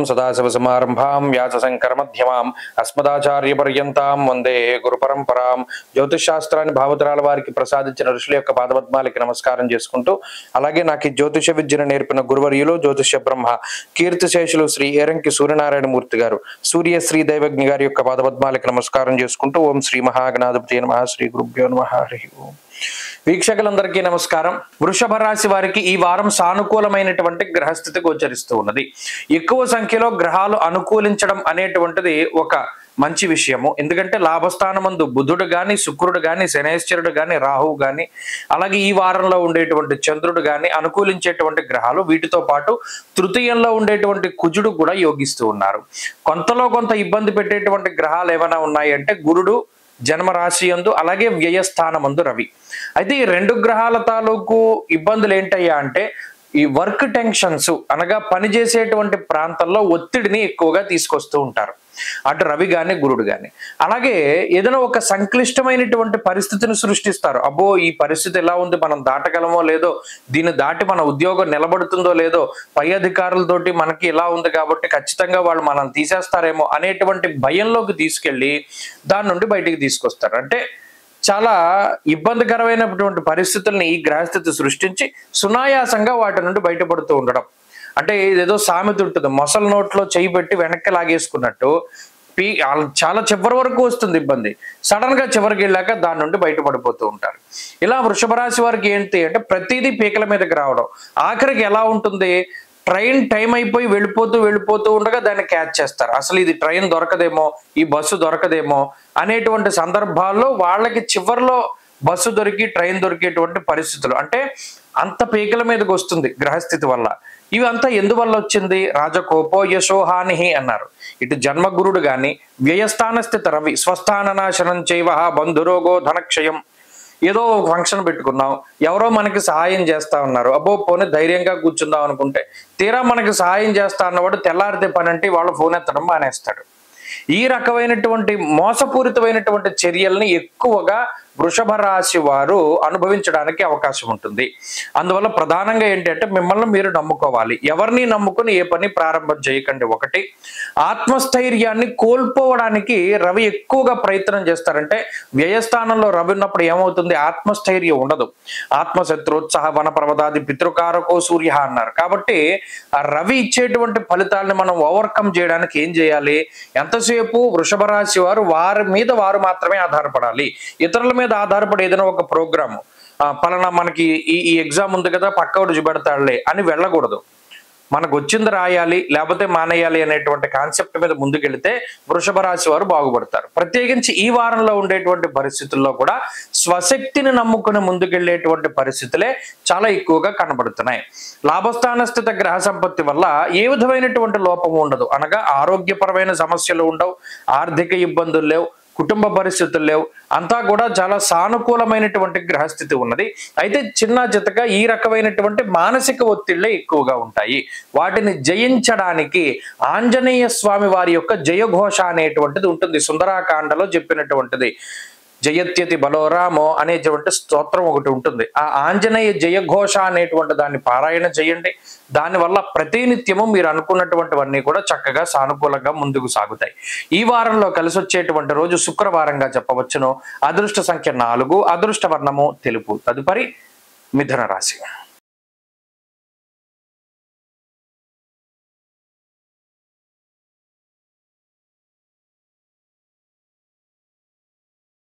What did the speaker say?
సదాశివసమారంభాం వ్యాసశంకరమధ్యమాం అస్మదాచార్యపర్యంతాం వందే గురు పరంపరాం. జ్యోతిష్ శాస్త్రాన్ని భావతరాల వారికి ప్రసాదించిన ఋషుల యొక్క పాదపద్మాలకి నమస్కారం చేసుకుంటూ, అలాగే నాకు ఈ జ్యోతిష విద్యను నేర్పిన గురువర్యులు జ్యోతిష బ్రహ్మ కీర్తిశేషులు శ్రీ ఏరంకి సూర్యనారాయణ మూర్తి గారు, సూర్యశ్రీ దైవజ్ఞ గారి యొక్క పాదపద్మాలకి నమస్కారం చేసుకుంటూ, ఓం శ్రీ మహాగణాధిపతి నమః, శ్రీ గురుభ్యో నమః, హరి ఓం. వీక్షకులందరికీ నమస్కారం. వృషభ రాశి వారికి ఈ వారం సానుకూలమైనటువంటి గ్రహస్థితి గోచరిస్తూ ఉన్నది. ఎక్కువ సంఖ్యలో గ్రహాలు అనుకూలించడం అనేటువంటిది ఒక మంచి విషయము. ఎందుకంటే లాభస్థానమందు బుధుడు గాని, శుక్రుడు గాని, శనేశ్వరుడు గాని, రాహువు గాని, అలాగే ఈ వారంలో ఉండేటువంటి చంద్రుడు గాని అనుకూలించేటువంటి గ్రహాలు. వీటితో పాటు తృతీయంలో ఉండేటువంటి కుజుడు కూడా యోగిస్తూ ఉన్నారు. కొంతలో కొంత ఇబ్బంది పెట్టేటువంటి గ్రహాలు ఏమైనా ఉన్నాయి అంటే గురుడు జన్మరాశి యందు, అలాగే వ్యయస్థానమందు రవి. అయితే ఈ రెండు గ్రహాల తాలూకు ఇబ్బందులు ఏంటయ్యా అంటే ఈ వర్క్ టెన్షన్స్, అనగా పనిచేసేటువంటి ప్రాంతంలో ఒత్తిడిని ఎక్కువగా తీసుకొస్తూ ఉంటారు, అటు రవి గాని గురుడు గాని. అలాగే ఏదైనా ఒక సంక్లిష్టమైనటువంటి పరిస్థితిని సృష్టిస్తారు. అబ్బో ఈ పరిస్థితి ఎలా ఉంది, మనం దాటగలమో లేదో, దీన్ని దాటి మన ఉద్యోగం నిలబడుతుందో లేదో, పై అధికారులతోటి మనకి ఇలా ఉంది కాబట్టి ఖచ్చితంగా వాళ్ళు మనం తీసేస్తారేమో అనేటువంటి భయంలోకి తీసుకెళ్ళి దాని నుండి బయటికి తీసుకొస్తారు. అంటే చాలా ఇబ్బందికరమైనటువంటి పరిస్థితుల్ని ఈ గ్రహస్థితి సృష్టించి సునాయాసంగా వాటి నుండి బయటపడుతూ ఉండడం. అంటే ఇదేదో సామెత ఉంటుంది, మొసల నోట్లో చేయి పెట్టి వెనక్కి లాగేసుకున్నట్టు చాలా చివరి వరకు వస్తుంది ఇబ్బంది, సడన్ గా చివరికి వెళ్ళాక దాని నుండి బయటపడిపోతూ ఉంటారు. ఇలా వృషభ రాశి వారికి ఏంటి అంటే ప్రతిదీ పీకల మీదకి రావడం. ఆఖరికి ఎలా ఉంటుంది, ట్రైన్ టైం అయిపోయి వెళ్ళిపోతూ ఉండగా దాన్ని క్యాచ్ చేస్తారు. అసలు ఇది ట్రైన్ దొరకదేమో, ఈ బస్సు దొరకదేమో అనేటువంటి సందర్భాల్లో వాళ్ళకి చివరిలో బస్సు దొరికి ట్రైన్ దొరికేటువంటి పరిస్థితులు. అంటే అంత పీకల మీదకి వస్తుంది గ్రహస్థితి వల్ల. ఇవి అంతా ఎందువల్ల వచ్చింది? రాజకోపో యశోహాని అన్నారు. ఇటు జన్మగురుడు గాని, వ్యయస్థాన స్థిత రవి, స్వస్థాన నాశనం చైవ బంధురోగో ధనక్షయం. ఏదో ఫంక్షన్ పెట్టుకున్నాం, ఎవరో మనకి సహాయం చేస్తా ఉన్నారు, అబ్బో పోనీ ధైర్యంగా కూర్చుందాం అనుకుంటే తీరా మనకి సహాయం చేస్తా అన్నవాడు తెల్లారితే పని అంటే వాళ్ళు ఫోన్ ఎత్తడం మానేస్తాడు. ఈ రకమైనటువంటి మోసపూరితమైనటువంటి చర్యల్ని ఎక్కువగా వృషభ రాశి వారు అనుభవించడానికి అవకాశం ఉంటుంది. అందువల్ల ప్రధానంగా ఏంటంటే మిమ్మల్ని మీరు నమ్ముకోవాలి. ఎవరిని నమ్ముకుని ఏ పని ప్రారంభం చేయకండి. ఒకటి, ఆత్మస్థైర్యాన్ని కోల్పోవడానికి రవి ఎక్కువగా ప్రయత్నం చేస్తారంటే వ్యయస్థానంలో రవి ఉన్నప్పుడు ఏమవుతుంది, ఆత్మస్థైర్యం ఉండదు. ఆత్మశత్రోత్సాహ వన ప్రవదాది పితృకారకో సూర్య అన్నారు. కాబట్టి ఆ రవి ఇచ్చేటువంటి ఫలితాలను మనం ఓవర్కమ్ చేయడానికి ఏం చేయాలి? ఎంతసేపు వృషభ రాశి వారు వారి మీద వారు మాత్రమే ఆధారపడాలి. ఇతరుల మీద ఆధారపడి ఏదైనా ఒక ప్రోగ్రాము పలానా మనకి ఈ ఎగ్జామ్ ఉంది కదా పక్కవాడు చూపెడతాడులే అని వెళ్ళకూడదు. మనకు వచ్చింది రాయాలి లేకపోతే మానేయాలి అనేటువంటి కాన్సెప్ట్ మీద ముందుకెళ్తే వృషభ రాశి వారు బాగుపడతారు. ప్రత్యేకించి ఈ వారంలో ఉండేటువంటి పరిస్థితుల్లో కూడా స్వశక్తిని నమ్ముకుని ముందుకెళ్లేటువంటి పరిస్థితులే చాలా ఎక్కువగా కనబడుతున్నాయి. లాభస్థాన స్థిత గ్రహ సంపత్తి వల్ల ఏ విధమైనటువంటి లోపము ఉండదు, అనగా ఆరోగ్యపరమైన సమస్యలు ఉండవు, ఆర్థిక ఇబ్బందులు లేవు, కుటుంబ పరిస్థితులు లేవు, అంతా కూడా చాలా సానుకూలమైనటువంటి గ్రహస్థితి ఉన్నది. అయితే చిన్న చితగా ఈ రకమైనటువంటి మానసిక ఒత్తిళ్లే ఎక్కువగా ఉంటాయి. వాటిని జయించడానికి ఆంజనేయ స్వామి వారి యొక్క జయఘోష అనేటువంటిది ఉంటుంది. సుందరాకాండలో చెప్పినటువంటిది జయత్యతి బలోరామో అనేటువంటి స్తోత్రం ఒకటి ఉంటుంది. ఆ ఆంజనేయ జయఘోష అనేటువంటి దాన్ని పారాయణ చేయండి. దానివల్ల ప్రతినిత్యము మీరు అనుకున్నటువంటివన్నీ కూడా చక్కగా సానుకూలంగా ముందుకు సాగుతాయి. ఈ వారంలో కలిసి వచ్చేటువంటి రోజు శుక్రవారంగా చెప్పవచ్చును. అదృష్ట సంఖ్య 4, అదృష్ట వర్ణము తెలుపు. తదుపరి మిథున రాశి.